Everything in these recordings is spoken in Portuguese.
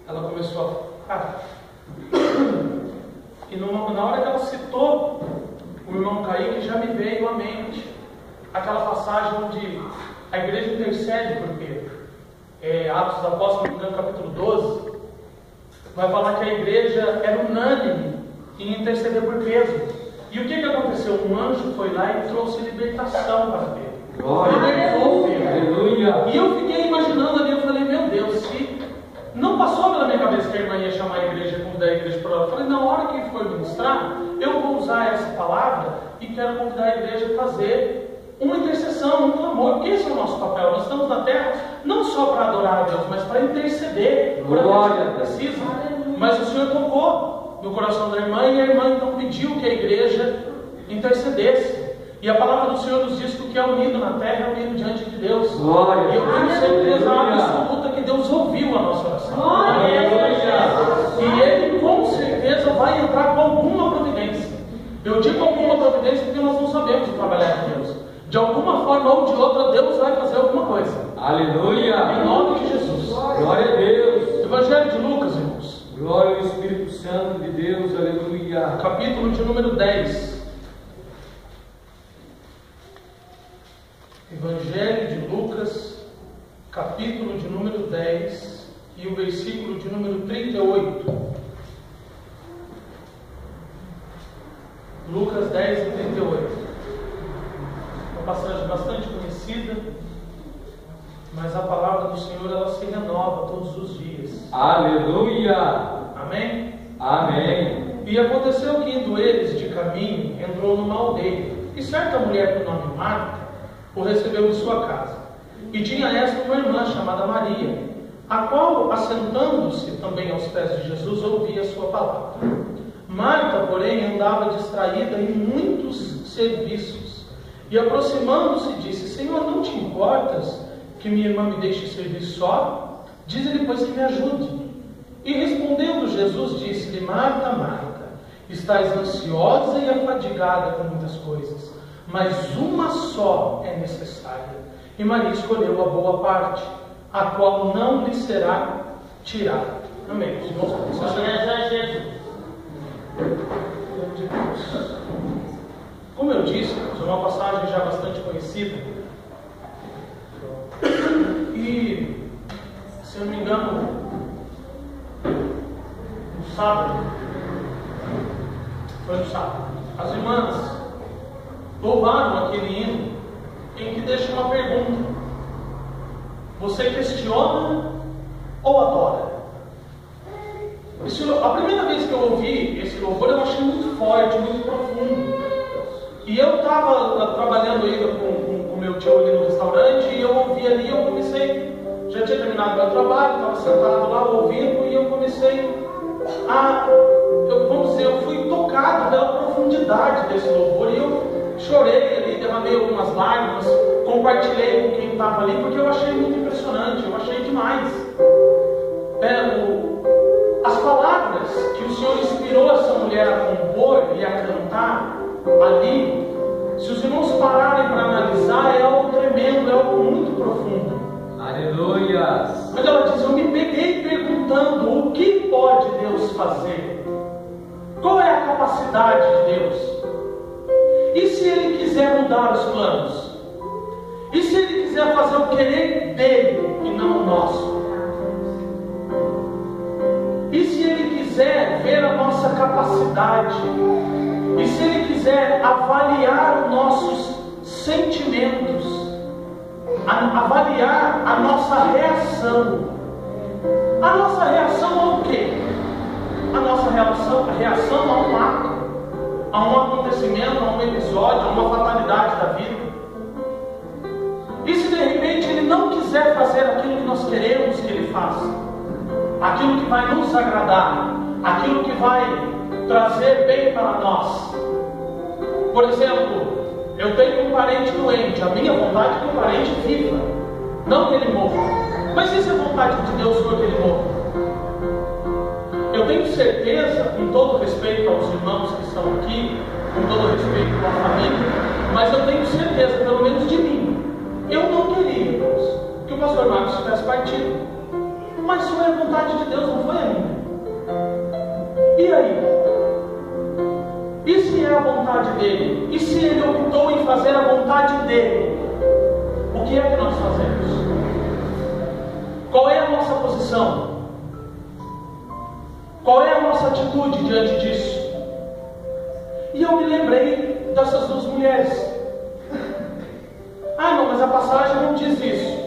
ela começou a falar. E na hora que ela citou o irmão Kaique, já me veio à mente aquela passagem onde a igreja intercede por Pedro. Atos dos Apóstolos, no capítulo 12, vai falar que a igreja era unânime em interceder por Pedro. E o que aconteceu? Um anjo foi lá e trouxe libertação para Pedro. Libertou Pedro. Aleluia. E eu fiquei imaginando ali, eu falei, meu Deus, se não passou pela minha cabeça que a irmã ia chamar a igreja, convidar a igreja para ela. Eu falei, na hora que for ministrar, eu vou usar essa palavra e quero convidar a igreja a fazer uma intercessão, um clamor, porque esse é o nosso papel. Nós estamos na terra não só para adorar a Deus, mas para interceder por aqueles que precisam. Mas o Senhor tocou no coração da irmã, e a irmã então pediu que a igreja intercedesse. E a palavra do Senhor nos diz que o que é unido na terra é unido diante de Deus. Glória. E eu tenho certeza absoluta que Deus ouviu a nossa oração. Glória. E Ele com certeza vai entrar com alguma providência. Eu digo alguma providência porque nós não sabemos trabalhar com Deus. De alguma forma ou de outra, Deus vai fazer alguma coisa. Aleluia. Em nome de Jesus. Glória a Deus. Evangelho de Lucas, irmãos. Glória ao Espírito Santo de Deus. Aleluia. Capítulo de número 10. Evangelho de Lucas, capítulo de número 10 e o versículo de número 38. Lucas 10 e 38. Uma passagem bastante conhecida, mas a palavra do Senhor ela se renova todos os dias. Aleluia. Amém? Amém. E aconteceu que, indo eles de caminho, entrou numa aldeia, e certa mulher por nome Marta o recebeu em sua casa. E tinha esta uma irmã chamada Maria, a qual, assentando-se também aos pés de Jesus, ouvia a sua palavra. Marta, porém, andava distraída em muitos serviços, e aproximando-se disse: Senhor, não te importas que minha irmã me deixe servir só? Diz-lhe, pois, que me ajude. E respondendo Jesus, disse-lhe: Marta, Marta, estás ansiosa e afadigada com muitas coisas, mas uma só é necessária. E Maria escolheu a boa parte, a qual não lhe será tirada. Amém. Como eu disse, é uma passagem já bastante conhecida. E, se eu não me engano, no sábado, foi no sábado, as irmãs louvaram aquele hino em que deixa uma pergunta: você questiona ou adora? A primeira vez que eu ouvi esse louvor, eu achei muito forte, muito profundo. E eu estava trabalhando ainda com o meu tio ali no restaurante, e eu ouvi ali, eu comecei, já tinha terminado meu trabalho, estava sentado lá ouvindo, e eu comecei eu fui tocado pela profundidade desse louvor, e eu chorei ali, derramei algumas lágrimas, compartilhei com quem estava ali, porque eu achei muito impressionante, eu achei demais. As palavras que o Senhor inspirou essa mulher a compor e a cantar ali, se os irmãos pararem para analisar, é algo tremendo, é algo muito profundo. Aleluia. Mas ela diz: eu me peguei perguntando o que pode Deus fazer? Qual é a capacidade de Deus? E se Ele quiser mudar os planos? E se Ele quiser fazer o querer dele e não o nosso? E se Ele quiser ver a nossa capacidade? E se Ele quiser avaliar os nossos sentimentos? Avaliar a nossa reação? A nossa reação ao quê? A nossa reação a um ato, a um acontecimento, a um episódio, a uma fatalidade da vida. E se de repente Ele não quiser fazer aquilo que nós queremos que Ele faça, aquilo que vai nos agradar, aquilo que vai trazer bem para nós? Por exemplo, eu tenho um parente doente, a minha vontade é que o parente viva, não que ele morra. Mas e se a vontade de Deus for que ele morra? Eu tenho certeza, com todo respeito aos irmãos que estão aqui, com todo respeito à família, mas eu tenho certeza, pelo menos de mim, eu não queria, irmãos, que o pastor Marcos tivesse partido. Mas foi a vontade de Deus, não foi a minha. E aí? E se é a vontade dele? E se ele optou em fazer a vontade dele? O que é que nós fazemos? Qual é a nossa posição? Qual é a nossa atitude diante disso? E eu me lembrei dessas duas mulheres. Ah, não, mas a passagem não diz isso.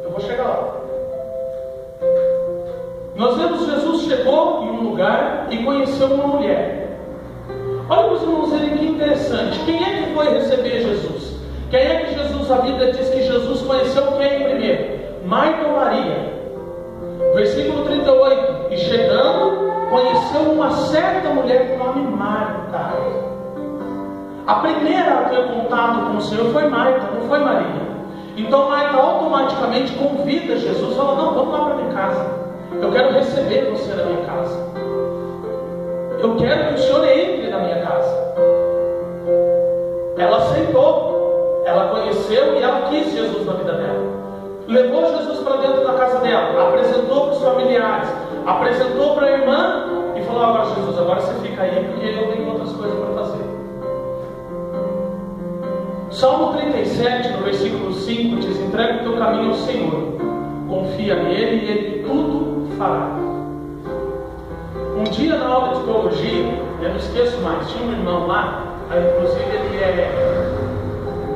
Eu vou chegar lá. Nós vemos Jesus chegou em um lugar e conheceu uma mulher. Olha para os irmãos verem que interessante. Quem é que foi receber Jesus? Quem é que Jesus, a Bíblia diz que Jesus conheceu quem primeiro? Marta ou Maria? Versículo 38. E chegando, conheceu uma certa mulher com nome Marta. A primeira a ter contato com o Senhor foi Marta, não foi Maria. Então Marta automaticamente convida Jesus, fala, não, vamos lá para minha casa. Eu quero receber você na minha casa. Eu quero que o Senhor entre na minha casa. Ela aceitou, ela conheceu e ela quis Jesus na vida dela. Levou Jesus para dentro da casa dela, apresentou para os familiares, apresentou para a irmã e falou, agora Jesus, agora você fica aí porque eu tenho outras coisas para fazer. Salmo 37, no versículo 5, diz, entrega o teu caminho ao Senhor, confia nele e ele tudo fará. Um dia na aula de teologia, eu não esqueço mais, tinha um irmão lá, inclusive ele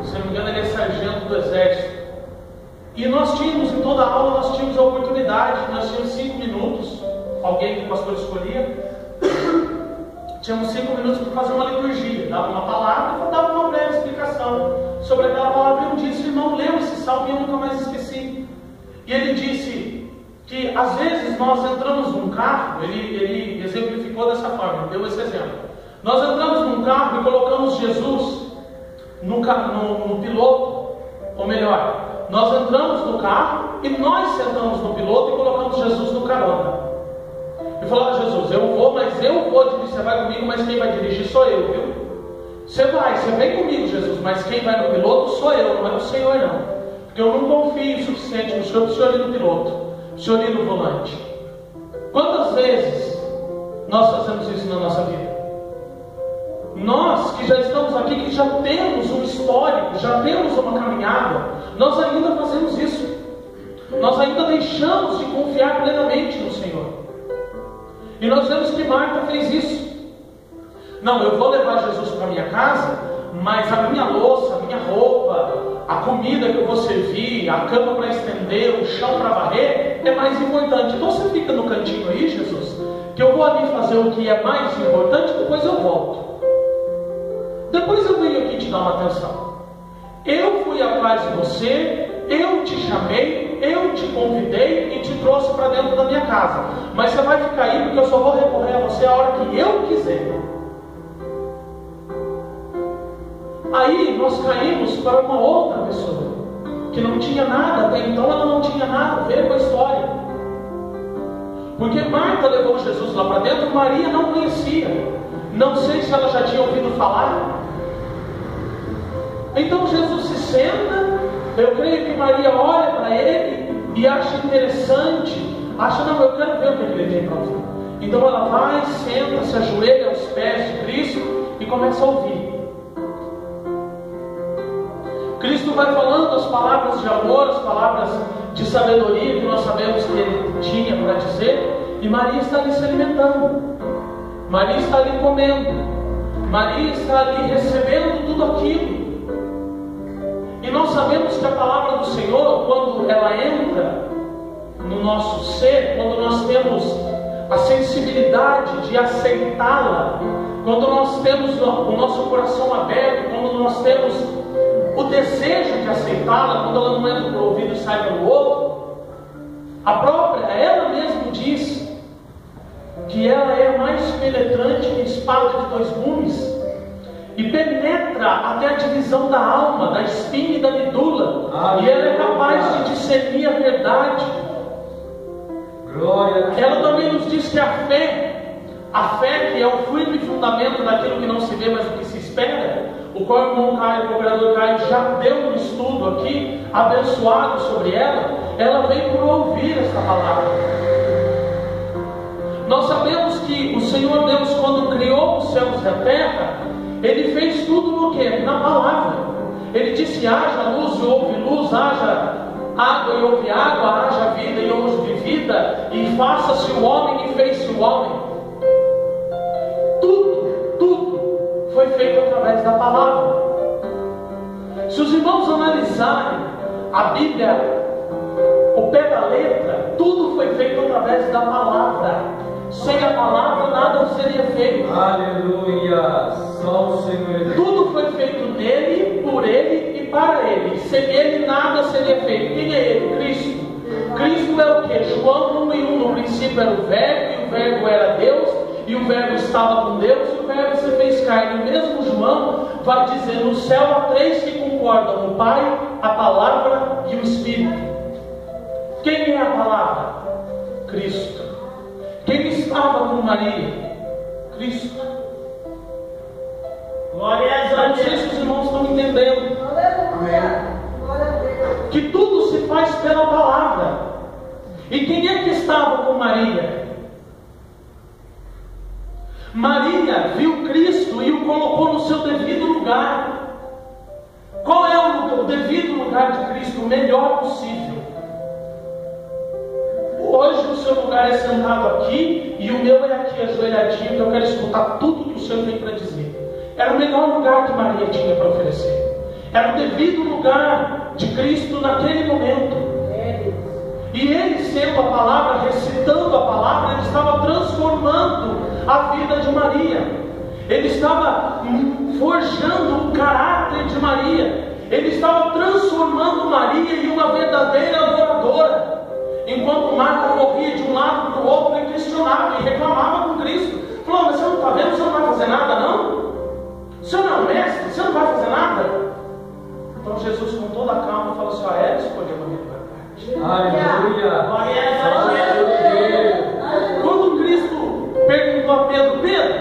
se não me engano, ele é sargento do exército. E nós tínhamos, em toda a aula, nós tínhamos a oportunidade, nós tínhamos 5 minutos, alguém que o pastor escolhia, tínhamos 5 minutos para fazer uma liturgia, dava uma palavra e dava uma breve explicação sobre aquela palavra. E um dia esse irmão leu esse salmo e eu nunca mais esqueci. E ele disse que às vezes nós entramos num carro, ele exemplificou dessa forma, deu esse exemplo. Nós entramos num carro e colocamos Jesus no piloto, ou melhor, nós entramos no carro e nós sentamos no piloto e colocamos Jesus no carona. E falou, Jesus, eu vou dirigir, você vai comigo, mas quem vai dirigir sou eu, viu? Você vem comigo, Jesus, mas quem vai no piloto sou eu, não é o Senhor não. Porque eu não confio o suficiente no Senhor para o Senhor ir no piloto, o Senhor ir no volante. Quantas vezes nós fazemos isso na nossa vida? Nós que já estamos aqui, que já temos um histórico, já temos uma caminhada, nós ainda fazemos isso. Nós ainda deixamos de confiar plenamente no Senhor. E nós vemos que Marta fez isso. Não, eu vou levar Jesus para minha casa, mas a minha louça, a minha roupa, a comida que eu vou servir, a cama para estender, o chão para varrer, é mais importante. Então você fica no cantinho aí, Jesus, que eu vou ali fazer o que é mais importante, depois eu volto. Depois eu venho aqui te dar uma atenção. Eu fui atrás de você, eu te chamei, eu te convidei e te trouxe para dentro da minha casa. Mas você vai ficar aí porque eu só vou recorrer a você a hora que eu quiser. Aí nós caímos para uma outra pessoa que não tinha nada, até então ela não tinha nada a ver com a história. Porque Marta levou Jesus lá para dentro, Maria não conhecia. Não sei se ela já tinha ouvido falar. Então Jesus se senta, eu creio que Maria olha para ele e acha interessante, acha, não, eu quero ver o que ele tem para ouvir. Então ela vai, senta, se ajoelha aos pés de Cristo e começa a ouvir. Cristo vai falando as palavras de amor, as palavras de sabedoria que nós sabemos que ele tinha para dizer, e Maria está ali se alimentando, Maria está ali comendo, Maria está ali recebendo tudo aquilo. E nós sabemos que a palavra do Senhor, quando ela entra no nosso ser, quando nós temos a sensibilidade de aceitá-la, quando nós temos o nosso coração aberto, quando nós temos o desejo de aceitá-la, quando ela não entra pelo ouvido e sai pelo outro, ela mesma diz que ela é mais penetrante que espada de 2 gumes e penetra até a divisão da alma, da espinha e da medula, e ela é capaz de discernir a verdade. Ela também nos diz que a fé que é o firme fundamento daquilo que não se vê, mas o que se espera, o qual o irmão Caio, o cooperador Caio, já deu um estudo aqui, abençoado sobre ela vem por ouvir essa palavra. os céus e a terra, Ele fez tudo no quê? Na palavra. Ele disse: haja luz e houve luz, haja água e houve água, haja vida e houve vida, e faça-se o homem e fez-se o homem. Tudo foi feito através da palavra. Se os irmãos analisarem a Bíblia, o pé da letra, tudo foi feito através da palavra. Sem a palavra nada seria feito. Aleluia! Só o Senhor. Tudo foi feito nele, por ele e para ele. Sem ele nada seria feito. Quem é ele? Cristo. Cristo é o que? João 1:1. No princípio era o Verbo, e o Verbo era Deus, e o Verbo estava com Deus, e o Verbo se fez carne. O mesmo João vai dizer: no céu há três que concordam: o Pai, a Palavra e o Espírito. Quem é a palavra? Cristo. Quem estava com Maria? Cristo. Glória a Deus. Não sei se os irmãos estão entendendo. Que tudo se faz pela palavra. E quem é que estava com Maria? Maria viu Cristo e o colocou no seu devido lugar. Qual é o devido lugar de Cristo? O melhor possível. Hoje o seu lugar é sentado aqui e o meu é aqui ajoelhadinho, que eu quero escutar tudo que o Senhor tem para dizer. Era o melhor lugar que Maria tinha para oferecer. Era o devido lugar de Cristo naquele momento. E ele, sendo a palavra, recitando a palavra, ele estava transformando a vida de Maria. Ele estava forjando o caráter de Maria. Ele estava transformando Maria em uma verdadeira adoradora. Enquanto Marta corria de um lado para o outro e questionava e reclamava com Cristo. Falou: mas você não está vendo? Você não vai fazer nada, não? O senhor não é o mestre? Você não vai fazer nada? Então Jesus, com toda a calma, falou assim: ela escolheu a melhor parte. Aleluia! Quando Cristo perguntou a Pedro: Pedro,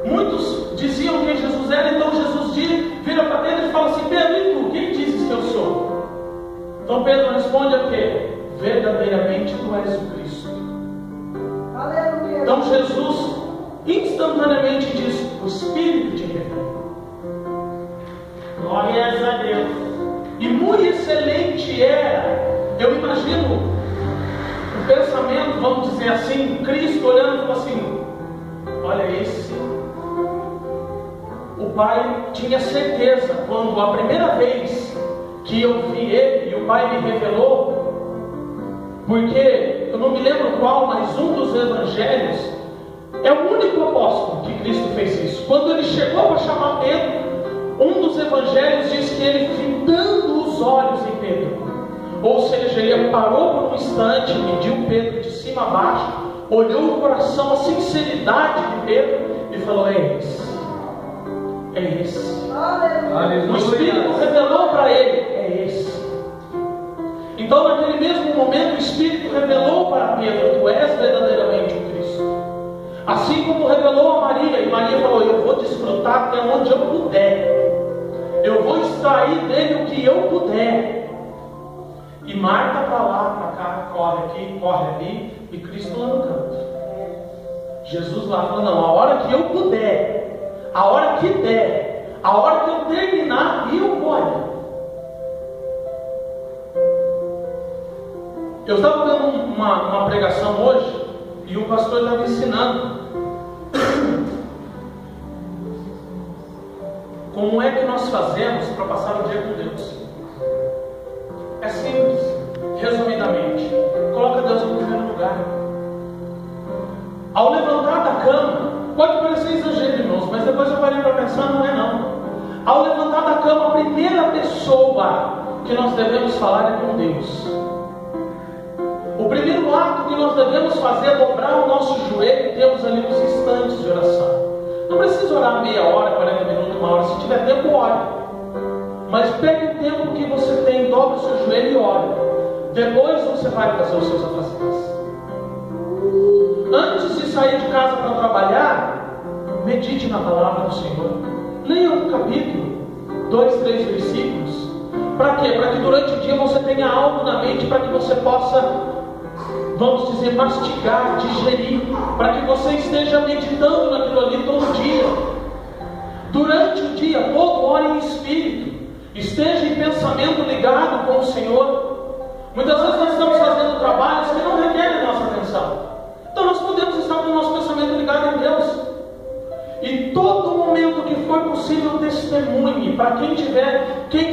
muitos diziam quem Jesus era, então Jesus vira para Pedro e fala assim: Pedro, e tu? Quem dizes que eu sou? Então Pedro responde o quê? Verdadeiramente tu és o Cristo. Aleluia. Então Jesus instantaneamente diz: o Espírito te revela. Glórias a Deus. E muito excelente era, eu imagino o pensamento, vamos dizer assim, Cristo olhando e falou assim: olha esse. O Pai tinha certeza, quando a primeira vez que eu vi ele e o Pai me revelou, porque eu não me lembro qual, mas um dos evangelhos é o único apóstolo que Cristo fez isso. Quando ele chegou para chamar Pedro, um dos evangelhos diz que ele, fitando os olhos em Pedro, ou seja, ele parou por um instante, mediu Pedro de cima a baixo, olhou o coração, a sinceridade de Pedro e falou: é esse. É esse. Aleluia. O Espírito revelou para ele: é esse. Então, naquele mesmo momento, o Espírito revelou para Pedro: tu és verdadeiramente o Cristo. Assim como revelou a Maria, e Maria falou: eu vou desfrutar até onde eu puder. Eu vou extrair dele o que eu puder. E Marta para lá, para cá, corre aqui, corre ali, e Cristo lá no canto. Jesus lá falou: não, a hora que eu puder, a hora que der, a hora que eu terminar, eu vou ali. Eu estava dando uma pregação hoje e o pastor estava ensinando como é que nós fazemos para passar o dia com Deus. É simples, resumidamente: coloca Deus no primeiro lugar. Ao levantar da cama, pode parecer exagero, irmãos, mas depois eu parei para pensar, não é não. Ao levantar da cama, a primeira pessoa que nós devemos falar é com Deus. O primeiro ato que nós devemos fazer é dobrar o nosso joelho e temos ali uns instantes de oração. Não precisa orar meia hora, 40 minutos, uma hora. Se tiver tempo, ore. Mas pegue o tempo que você tem, dobre o seu joelho e ore. Depois você vai fazer os seus afazeres. Antes de sair de casa para trabalhar, medite na palavra do Senhor. Leia um capítulo, 2, 3 versículos. Para quê? Para que durante o dia você tenha algo na mente, para que você possa vamos dizer, mastigar, digerir, para que você esteja meditando naquilo ali todo dia. Durante o dia todo, ore em espírito, esteja em pensamento ligado com o Senhor. Muitas vezes nós estamos fazendo trabalhos que não requerem nossa atenção, então nós podemos estar com o nosso pensamento ligado em Deus. E todo momento que for possível, testemunhe. Para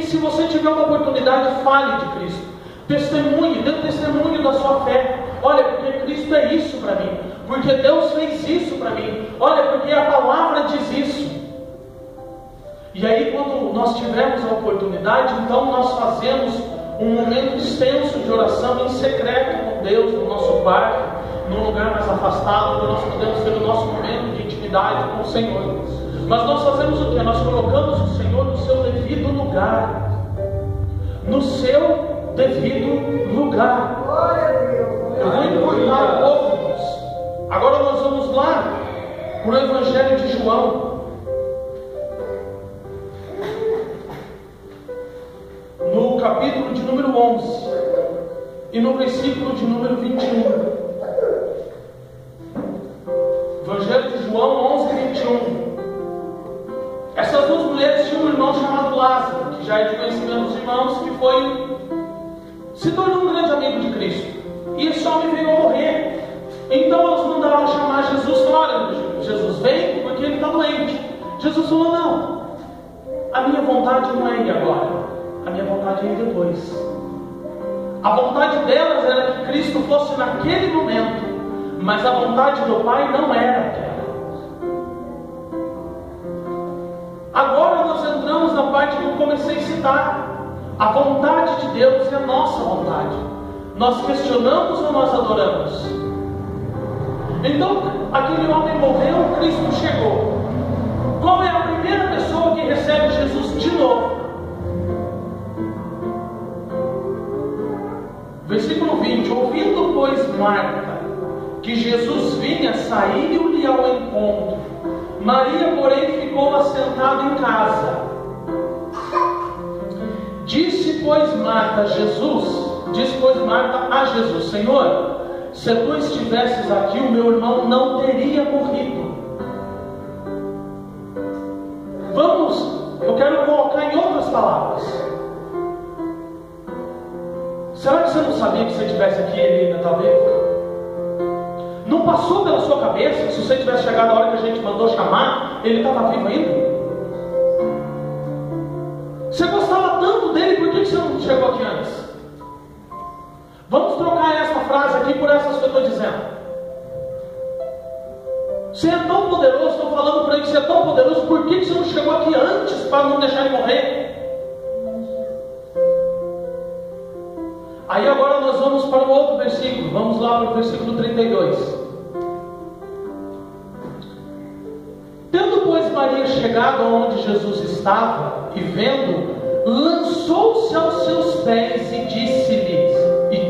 se você tiver uma oportunidade, fale de Cristo. Testemunhe, dê um testemunho da sua fé. Olha, porque Cristo é isso para mim, porque Deus fez isso para mim, olha, porque a palavra diz isso. E aí, quando nós tivermos a oportunidade, então nós fazemos um momento extenso de oração em secreto com Deus, no nosso quarto, num lugar mais afastado, onde nós podemos ter o nosso momento de intimidade com o Senhor. Mas nós fazemos o que? Nós colocamos o Senhor no seu devido lugar. No seu devido lugar. Eu vou encurtar um pouco, irmãos. Agora nós vamos lá para o Evangelho de João, no capítulo de número 11 e no versículo de número 21. Evangelho de João 11 e 21. Essas duas mulheres tinham um irmão chamado Lázaro, que já é de conhecimento dos irmãos, que se tornou um grande amigo de Cristo. E esse homem veio a morrer. Então elas mandaram chamar Jesus. Falaram: olha, Jesus, vem porque ele está doente. Jesus falou: não, a minha vontade não é ir agora, a minha vontade é ir depois. A vontade delas era que Cristo fosse naquele momento, mas a vontade do Pai não era aquela. Agora nós entramos na parte que eu comecei a citar. A vontade de Deus é a nossa vontade. Nós questionamos ou nós adoramos? Então, aquele homem morreu, Cristo chegou. Qual é a primeira pessoa que recebe Jesus de novo? Versículo 20. Ouvindo, pois, Marta que Jesus vinha, saiu-lhe ao encontro. Maria, porém, ficou assentada em casa. Disse, pois, Marta a Jesus: Senhor, se tu estivesses aqui, o meu irmão não teria morrido. Eu quero colocar em outras palavras. Será que você não sabia que se você estivesse aqui, ele ainda está vivo? Não passou pela sua cabeça que se você tivesse chegado na hora que a gente mandou chamar, ele estava vivo ainda? Você gostava tanto dele, por que você não chegou aqui antes? Vamos trocar essa frase aqui por essas que eu estou dizendo. Você é tão poderoso, estou falando para ele que você é tão poderoso, por que você não chegou aqui antes para não deixar ele morrer? Aí agora nós vamos para o outro versículo. Vamos lá para o versículo 32. Tendo, pois, Maria chegado aonde Jesus estava, e vendo, lançou-se aos seus pés e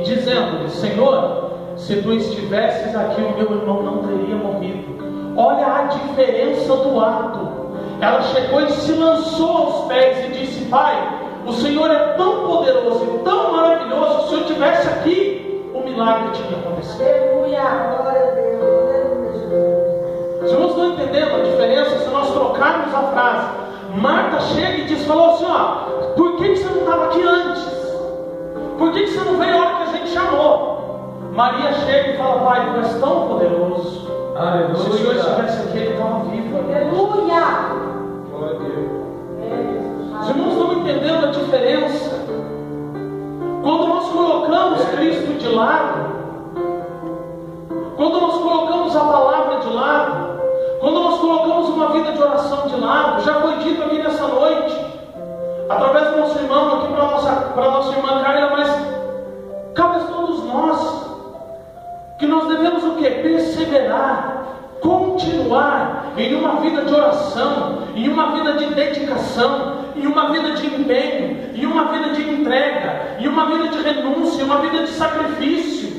dizendo-lhe: Senhor, se tu estivesses aqui, o meu irmão não teria morrido. Olha a diferença do ato. Ela chegou e se lançou aos pés e disse: Pai, o Senhor é tão poderoso e tão maravilhoso que se eu estivesse aqui, o milagre tinha acontecido. Aleluia, glória a Deus. Os irmãos estão entendendo a diferença se nós trocarmos a frase? Marta chega e falou assim: por que você não estava aqui antes? Por que você não veio a hora que a gente chamou? Maria chega e fala: Pai, tu és tão poderoso. Aleluia. Se o Senhor estivesse aqui, ele estava vivo. Aleluia. Glória a Deus. Os irmãos estão entendendo a diferença? Quando nós colocamos Cristo de lado, quando nós colocamos a palavra de lado, quando nós colocamos uma vida de oração de lado, já foi dito aqui nessa noite, através do nosso irmão, aqui para a nossa irmã Carla, mas cabe a todos nós, que nós devemos o quê? Perseverar, continuar em uma vida de oração, em uma vida de dedicação, em uma vida de empenho, em uma vida de entrega, em uma vida de renúncia, em uma vida de sacrifício.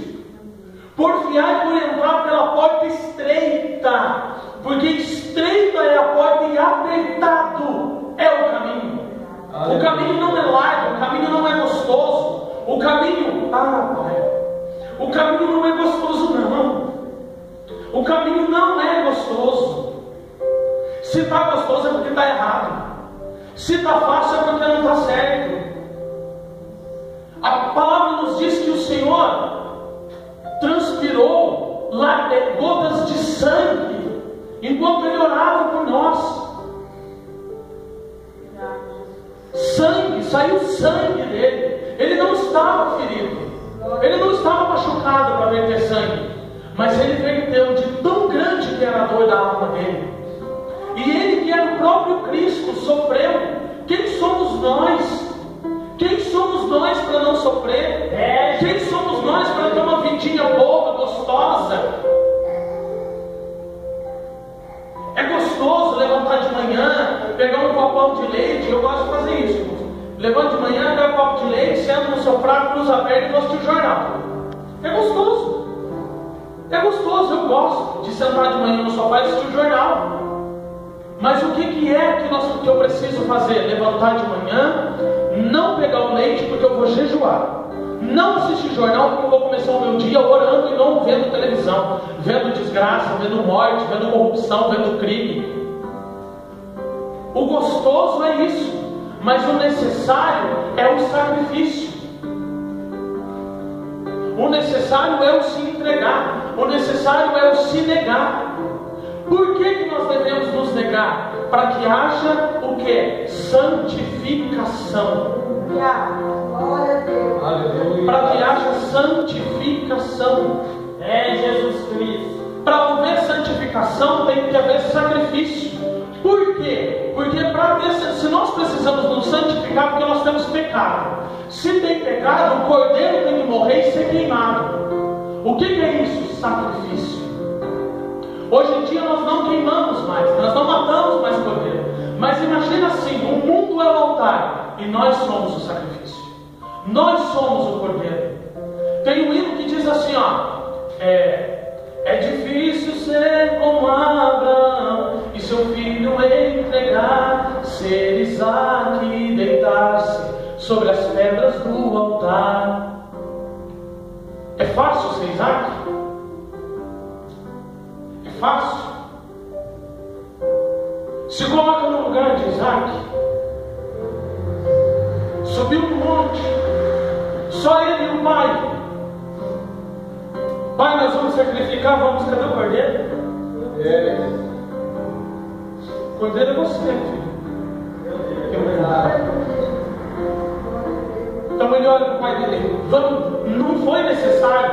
Porfiar por entrar pela porta estreita, porque estreita é a porta e apertado é o caminho. O caminho não é largo, o caminho não é gostoso, o caminho, Pai, O caminho não é gostoso, não. O caminho não é gostoso. Se está gostoso é porque está errado. Se está fácil é porque não está certo. A palavra nos diz que o Senhor transpirou gotas de sangue enquanto Ele orava por nós. Sangue, saiu sangue dele. Ele não estava ferido, ele não estava machucado para verter sangue, mas ele verteu de tão grande que era a dor da alma dele. E ele, que era o próprio Cristo, sofreu. Quem somos nós? Quem somos nós para não sofrer? Quem somos nós para ter uma vidinha boa, gostosa? É gostoso levantar de manhã, pegar um copão de leite. Eu gosto de fazer isso. Levanta de manhã, pega um copo de leite, senta no sofá, cruza a perna e gosta de jornal. É gostoso. É gostoso, eu gosto de sentar de manhã no sofá e assistir o jornal. Mas o que é que eu preciso fazer? Levantar de manhã, não pegar o leite porque eu vou jejuar, não assistir jornal porque eu vou começar o meu dia orando e não vendo televisão, vendo desgraça, vendo morte, vendo corrupção, vendo crime. O gostoso é isso, mas o necessário é o sacrifício. O necessário é o se entregar, o necessário é o se negar. Por que nós devemos nos negar? Para que haja o que? Santificação. Para que haja santificação. É Jesus Cristo. Para haver santificação tem que haver sacrifício. Por quê? Porque se nós precisamos nos santificar, porque nós temos pecado. Se tem pecado, o cordeiro tem que morrer e ser queimado. O que é isso? Sacrifício. Hoje em dia nós não queimamos mais, nós não matamos mais cordeiro. Mas imagina assim, o mundo é o altar e nós somos o sacrifício. Nós somos o cordeiro. Tem um hino que diz assim, é difícil ser como Abraão e seu filho entregar, ser Isaac e deitar-se sobre as pedras do altar. É fácil ser Isaac? Fácil. Se coloca no lugar de Isaac. Subiu no monte, só ele e o pai. Pai, nós vamos sacrificar, vamos, cadê o cordeiro? O cordeiro é você, filho. Então ele olha para o pai dele, não foi necessário,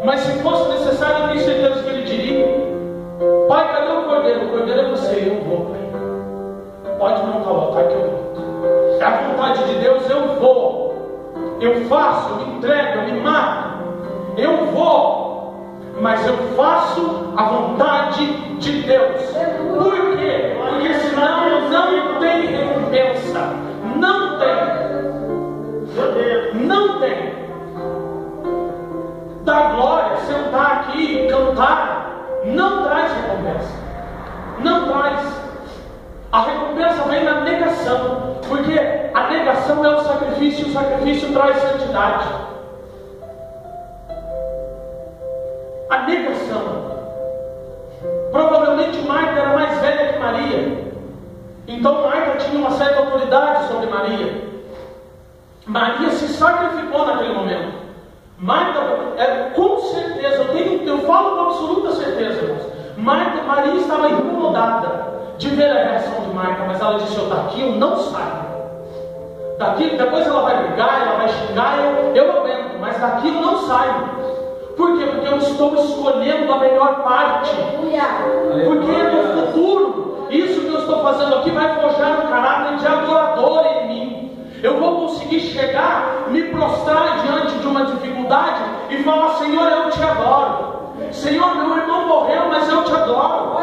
mas se fosse necessário, eu tenho certeza que ele diria: Pai, cadê o cordeiro? O cordeiro é você, eu vou, pai. Pode montar o altar que eu vou. É a vontade de Deus, eu vou. Eu faço, eu me entrego, eu me mato. Eu vou, mas eu faço a vontade de Deus. Por quê? Porque senão não tem recompensa. Não tem. Não tem. Dar glória, sentar aqui e cantar, não traz recompensa. Não traz. A recompensa vem na negação, porque a negação é o sacrifício, e o sacrifício traz santidade. A negação. Provavelmente Marta era mais velha que Maria, então Marta tinha uma certa autoridade sobre Maria. Maria se sacrificou naquele momento. Marta, com certeza, eu falo com absoluta certeza, irmãos, Maria estava incomodada de ver a reação de Marta, mas ela disse: daqui eu não saio. Daqui, depois ela vai brigar, ela vai xingar, eu aguento, mas daqui eu não saio. Por quê? Porque eu estou escolhendo a melhor parte. Porque no futuro, isso que eu estou fazendo aqui vai forjar um caráter de adorador em mim. Eu vou conseguir chegar, me prostrar diante de uma dificuldade e falar: Senhor, eu te adoro. Senhor, meu irmão morreu, mas eu te adoro.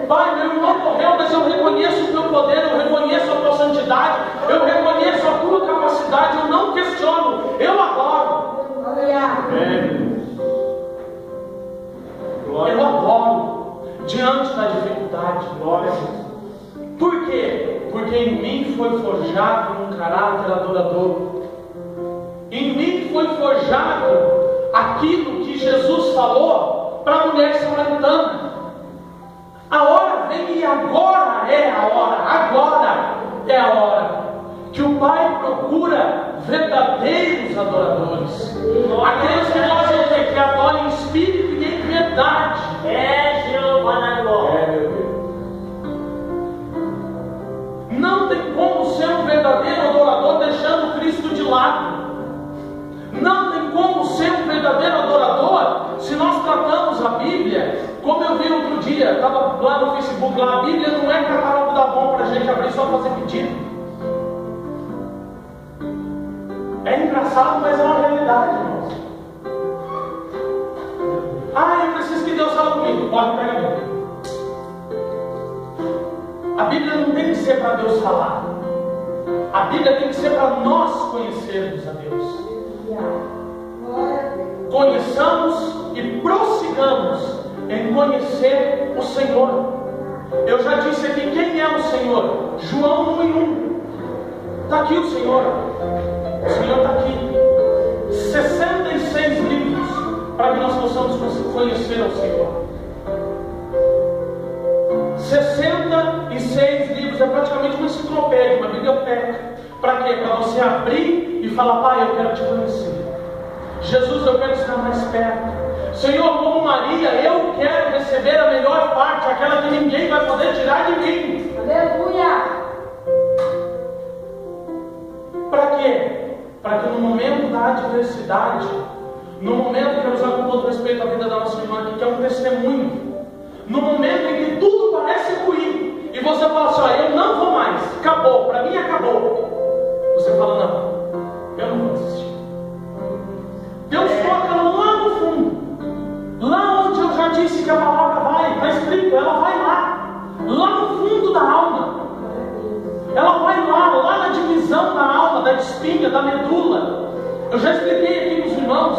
Pai, meu irmão morreu, mas eu reconheço o teu poder, eu reconheço a tua santidade, eu reconheço a tua capacidade, eu não questiono, eu adoro. Eu adoro diante da dificuldade. Glória. Por quê? Porque em mim foi forjado um caráter adorador. Em mim foi forjado aquilo que Jesus falou para a mulher samaritana. A hora vem e agora é a hora que o Pai procura verdadeiros adoradores, aqueles que nós vamos dizer que adoram em espírito e em verdade. É Jeová na glória. Não tem como ser um verdadeiro adorador deixando Cristo de lado. Não tem como ser um verdadeiro adorador se nós tratamos a Bíblia, como eu vi outro dia, estava lá no Facebook, lá, a Bíblia não é catálogo da bom para a gente abrir só fazer pedido. É engraçado, mas é uma realidade, irmãos. Eu preciso que Deus fale comigo. Pode pegar a Bíblia. A Bíblia não tem que ser para Deus falar. A Bíblia tem que ser para nós conhecermos a Deus. Conheçamos e prossigamos em conhecer o Senhor. Eu já disse aqui quem é o Senhor. João 1:1. Está aqui o Senhor. O Senhor está aqui. 66 livros para que nós possamos conhecer o Senhor. 66 livros, é praticamente uma enciclopédia, uma biblioteca. Para quê? Para você abrir e falar: Pai, eu quero te conhecer. Jesus, eu quero estar mais perto. Senhor, como Maria, eu quero receber a melhor parte, aquela que ninguém vai poder tirar de mim. Aleluia! Para quê? Para que no momento da adversidade, no momento, quero usar com todo respeito a vida da nossa irmã aqui, que é um testemunho, no momento em que tudo parece ruim, e você fala assim: eu não vou mais, acabou, para mim acabou. Você fala: não, eu não vou desistir. Deus toca lá no fundo, lá onde eu já disse que a palavra vai, está escrito, ela vai lá no fundo da alma. Ela vai lá na divisão da alma, da espinha, da medula. Eu já expliquei aqui para os irmãos.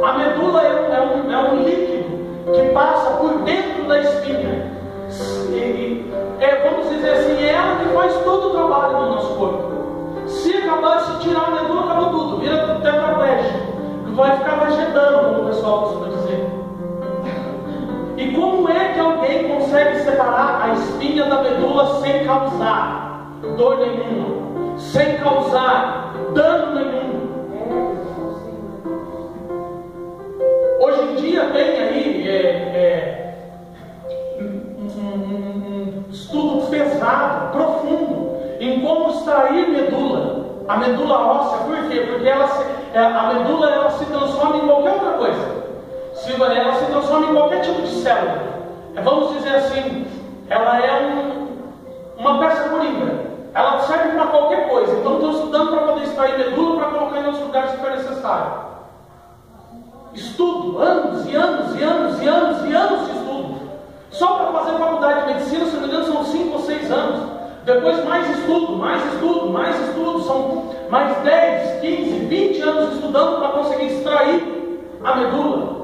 A medula é um líquido que passa por dentro da espinha. Vamos dizer assim, é ela que faz todo o trabalho do nosso corpo. Se acabar, se tirar a medula, acabou tudo, vira tetraplégico. Vai ficar vegetando, como o pessoal costuma dizer. E como é que alguém consegue separar a espinha da medula sem causar dor nenhuma, sem causar dano nenhum? Hoje em dia tem aí um estudo pesado, profundo, em como extrair medula. A medula óssea, por quê? Porque a medula ela se transforma em qualquer outra coisa. Ela se transforma em qualquer tipo de célula. Vamos dizer assim, ela é uma peça coringa. Ela serve para qualquer coisa. Então estou estudando para poder extrair medula para colocar em outros lugares se for necessário. Estudo, anos e anos e anos e anos e anos de estudo. Só para fazer faculdade de medicina, se não me engano, são 5 ou 6 anos. Depois mais estudo, são mais 10, 15, 20 anos estudando para conseguir extrair a medula.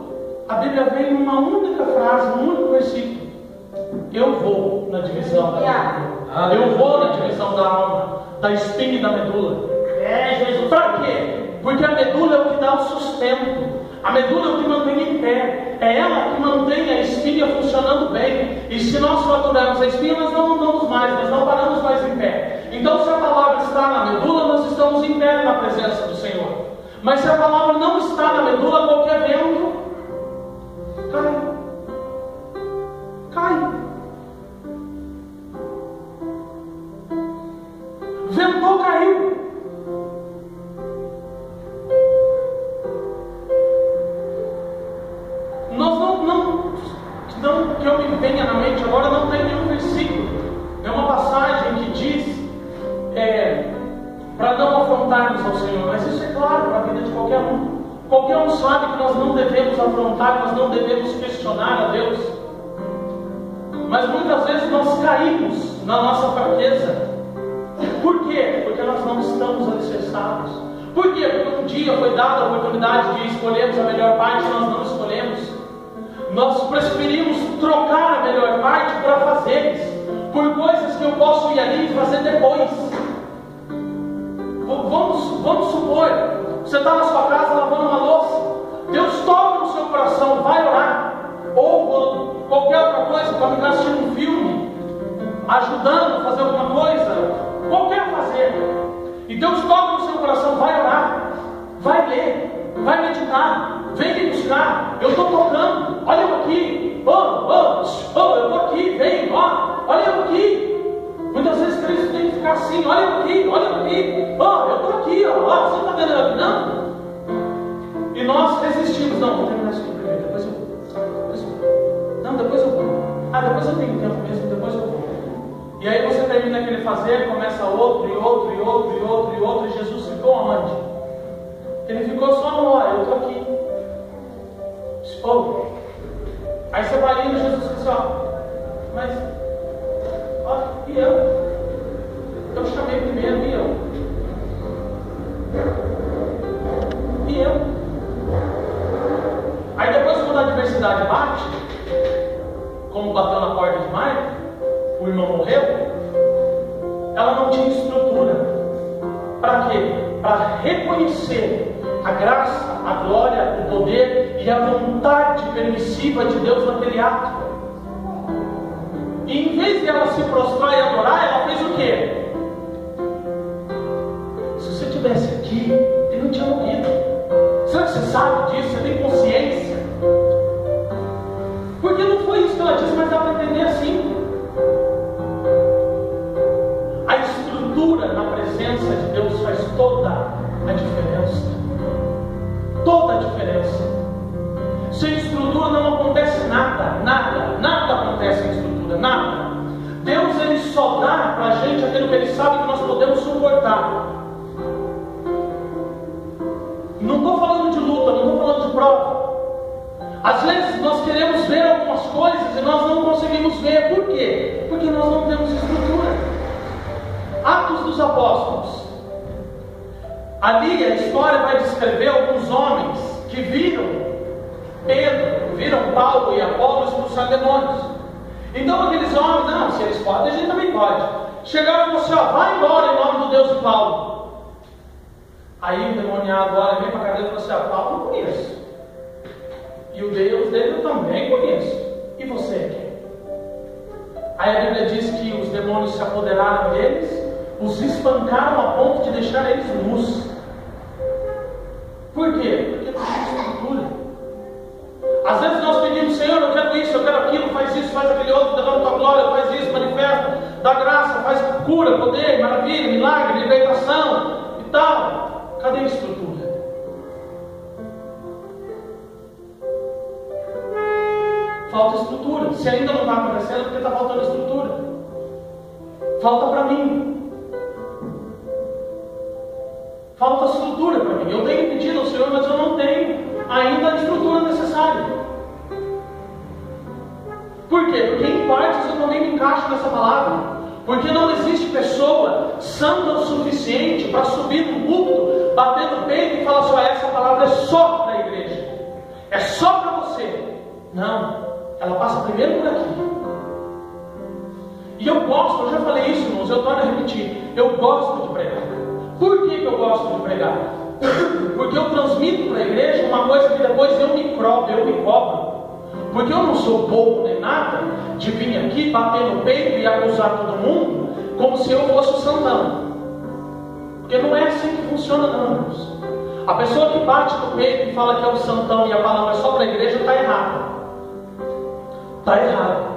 A Bíblia vem numa única frase, num único versículo: eu vou na divisão da medula. Eu vou na divisão da alma, da espinha e da medula. Jesus. Para quê? Porque a medula é o que dá o sustento. A medula é o que mantém em pé. É ela que mantém a espinha funcionando bem. E se nós fraturarmos a espinha, nós não andamos mais, nós não paramos mais em pé. Então, se a palavra está na medula, nós estamos em pé na presença do Senhor. Mas se a palavra não está na medula, qualquer vento cai. Ventou, caiu. Nós não que eu me venha na mente agora, não tem nenhum versículo. É uma passagem que diz para não afrontarmos ao Senhor. Mas isso é claro para a vida de qualquer um. Qualquer um sabe que nós não devemos afrontar, nós não devemos questionar a Deus. Mas muitas vezes nós caímos na nossa fraqueza. Por quê? Porque nós não estamos alicerçados. Por quê? Porque um dia foi dada a oportunidade de escolhermos a melhor parte, nós não escolhemos. Nós preferimos trocar a melhor parte por afazeres, por coisas que eu posso ir ali e fazer depois. Vamos supor, você está na sua casa lavando uma louça. Deus coração vai orar, ou qualquer outra coisa, para ficar assistindo um filme, ajudando a fazer alguma coisa, qualquer fazer, e Deus toca no seu coração, vai orar, vai ler, vai meditar, vem me buscar, eu estou tocando, olha eu aqui, eu estou aqui, vem, olha eu aqui. Muitas vezes Cristo tem que ficar assim, olha eu aqui, eu estou aqui, você não está vendo eu aqui não? E nós resistimos, não, vou terminar isso aqui primeiro, depois eu vou. Não, depois eu vou. Depois eu tenho tempo mesmo, depois eu vou. E aí você termina aquele fazer, começa outro, e Jesus ficou aonde? Ele ficou só no eu estou aqui. Aí você vai indo, Jesus diz assim, mas, e eu? Eu chamei primeiro, e eu? E eu? Aí depois, quando a adversidade bate, como bateu na porta de Marta, o irmão morreu, ela não tinha estrutura. Para quê? Para reconhecer a graça, a glória, o poder e a vontade permissiva de Deus naquele ato. E em vez de ela se prostrar e adorar, ela fez o quê? Se você estivesse aqui, ele não tinha morrido. Será que você sabe disso? Você tem consciência? Porque não foi isso que ela disse, mas dá para entender assim. A estrutura na presença de Deus faz toda a diferença. Toda a diferença. Sem estrutura não acontece nada acontece sem estrutura, nada. Deus, ele só dá para a gente aquilo que ele sabe que nós podemos suportar. Não estou falando de luta, não estou falando de prova. Às vezes nós queremos ver algumas coisas e nós não conseguimos ver. Por quê? Porque nós não temos estrutura. Atos dos Apóstolos. Ali a história vai descrever alguns homens que viram Pedro, viram Paulo e Apolo expulsar demônios. Então aqueles homens, não, se eles podem, a gente também pode. Chegaram e falaram assim, vai embora em nome do Deus de Paulo. Aí o demoniado olha, vem para a cadeira e fala assim, Paulo eu não conheço. E o Deus dele eu também conheço. E você quem? Aí a Bíblia diz que os demônios se apoderaram deles, os espancaram a ponto de deixar eles nus. Por quê? Porque não tem estrutura. Às vezes nós pedimos, Senhor, eu quero isso, eu quero aquilo, faz isso, faz aquele outro, derrama tua glória, faz isso, manifesta, dá graça, faz cura, poder, maravilha, milagre, libertação e tal. Cadê a estrutura? Falta estrutura. Se ainda não está acontecendo, é porque está faltando estrutura. Falta para mim. Falta estrutura para mim. Eu tenho pedido ao Senhor, mas eu não tenho ainda a estrutura necessária. Por quê? Porque em partes eu também me encaixo nessa palavra. Porque não existe pessoa santa o suficiente para subir no púlpito, bater no peito e falar só, essa palavra é só para a igreja. É só para você. Não. Ela passa primeiro por aqui. E eu gosto, eu já falei isso, irmãos, eu torno a repetir. Eu gosto de pregar. Por que eu gosto de pregar? Porque eu transmito para a igreja uma coisa que depois eu me cobro. Porque eu não sou bobo nem nada de vir aqui, bater no peito e acusar todo mundo como se eu fosse o santão. Porque não é assim que funciona, não, irmãos. A pessoa que bate no peito e fala que é o santão e a palavra é só para a igreja está errada. Está errado.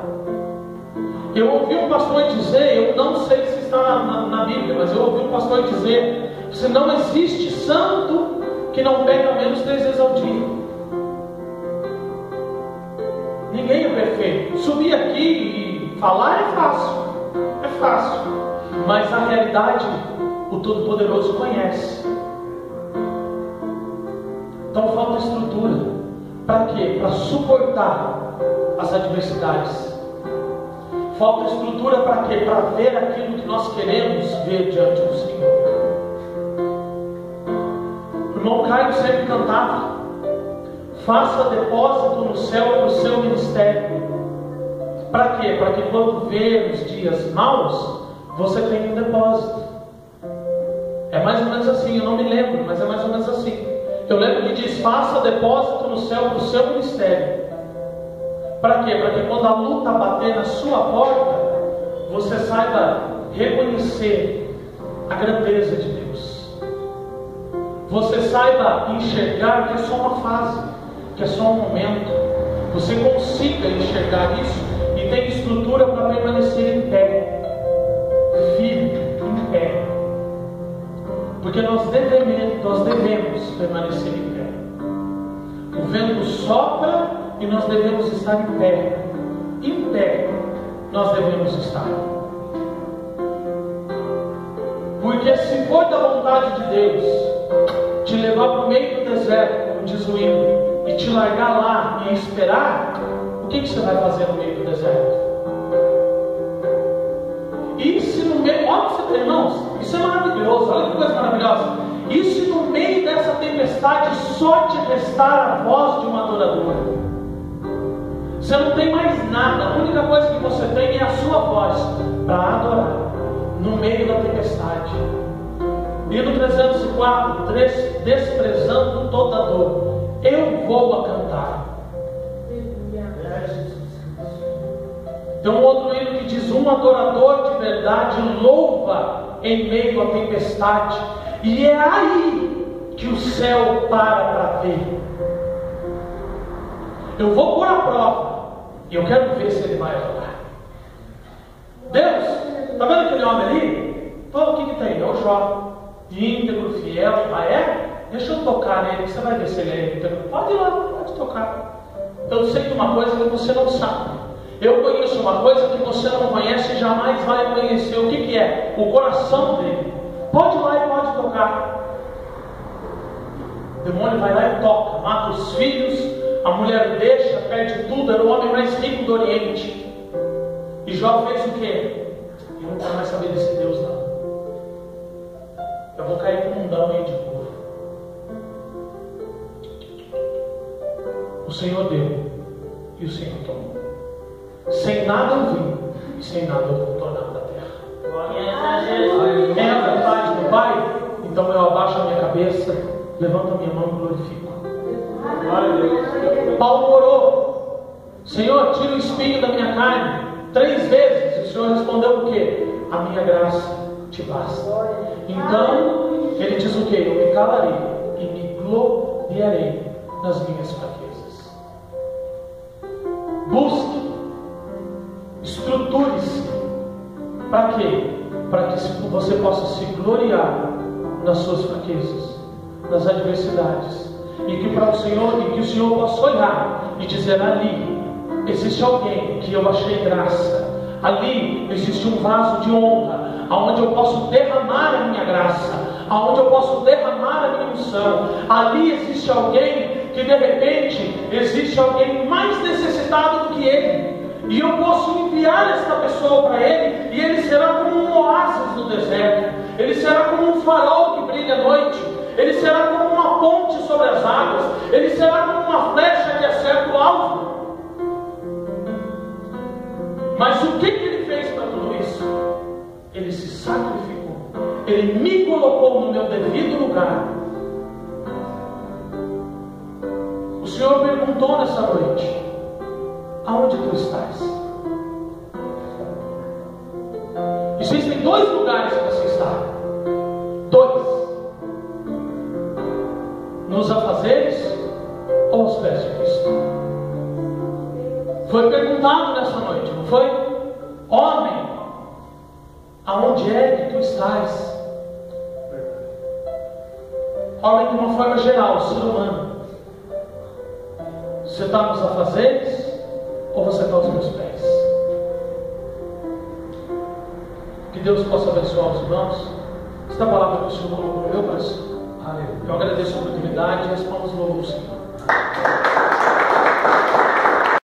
Eu ouvi um pastor dizer, eu não sei se está na Bíblia, mas eu ouvi um pastor dizer que não existe santo que não peca menos 3 vezes ao dia. Ninguém é perfeito. Subir aqui e falar é fácil. É fácil. Mas a realidade, o Todo-Poderoso conhece. Então falta estrutura. Para quê? Para suportar as adversidades. Falta estrutura para quê? Para ver aquilo que nós queremos ver diante do Senhor. O irmão Caio sempre cantava: faça depósito no céu para o seu ministério. Para quê? Para que quando ver os dias maus, você tenha um depósito. É mais ou menos assim, eu não me lembro, mas é mais ou menos assim. Eu lembro que diz: faça depósito no céu para o seu ministério. Para quê? Para que quando a luta bater na sua porta, você saiba reconhecer a grandeza de Deus. Você saiba enxergar que é só uma fase, que é só um momento. Você consiga enxergar isso e tem estrutura para permanecer em pé, firme, em pé. Porque nós devemos permanecer em pé. O vento sopra e nós devemos estar em pé. Em pé nós devemos estar. Porque se for da vontade de Deus te levar para o meio do deserto, como diz o hino, e te largar lá e esperar, o que você vai fazer no meio do deserto? E se no meio, olha, irmãos, isso é maravilhoso, olha que coisa maravilhosa. E se no meio dessa tempestade só te restar a voz de um adorador? Você não tem mais nada, a única coisa que você tem é a sua voz para adorar no meio da tempestade. Hino 304, desprezando toda dor, eu vou a cantar. Tem um outro hino que diz: um adorador de verdade louva em meio à tempestade, e é aí que o céu para ver. Eu vou pôr a prova e eu quero ver se ele vai adorar. Deus, está vendo aquele homem ali? Então o que tem? É o Jó, íntegro, fiel. Ah, é? Deixa eu tocar nele, você vai ver se ele é íntegro. Pode ir lá, pode tocar. Eu sei de uma coisa que você não sabe. Eu conheço uma coisa que você não conhece e jamais vai conhecer. O que é? O coração dele. Pode ir lá e pode tocar. O demônio vai lá e toca, mata os filhos, a mulher deixa, perde tudo. Era o homem mais rico do Oriente. E Jó fez o quê? Eu não quero mais saber desse Deus, não. Eu vou cair para um mundão aí de novo. O Senhor deu e o Senhor tomou. Sem nada eu vim e sem nada eu vou tornar da terra. É a vontade do Pai? Então eu abaixo a minha cabeça, levanto a minha mão e glorifico. Glória a Deus. Paulo orou: Senhor, tira o espinho da minha carne. 3 vezes. E o Senhor respondeu o quê? A minha graça te basta. Então ele diz o quê? Eu me calarei e me gloriarei nas minhas fraquezas. Busque, estruture-se. Para quê? Para que você possa se gloriar nas suas fraquezas, nas adversidades, e que para o Senhor, e que o Senhor possa olhar e dizer: ali existe alguém que eu achei graça, ali existe um vaso de honra, aonde eu posso derramar a minha graça, aonde eu posso derramar a minha unção. Ali existe alguém que de repente existe alguém mais necessitado do que ele, e eu posso enviar esta pessoa para ele, e ele será como um oásis no deserto, ele será como um farol que brilha à noite, ele será como uma ponte sobre as águas, ele será como uma flecha que acerta o alvo. Mas o que ele fez para tudo isso? Ele se sacrificou, ele me colocou no meu devido lugar. O Senhor perguntou nessa noite: aonde tu estás? Existem 2 lugares que você está. 2: nos afazeres ou aos pés de Cristo. Foi perguntado nessa noite, não foi? Homem, aonde é que tu estás? Homem, de uma forma geral, ser humano. Você está nos afazeres ou você está aos meus pés? Que Deus possa abençoar os irmãos. Esta palavra que o Senhor colocou no meu coração. Eu agradeço a oportunidade e respondo os louvores do Senhor.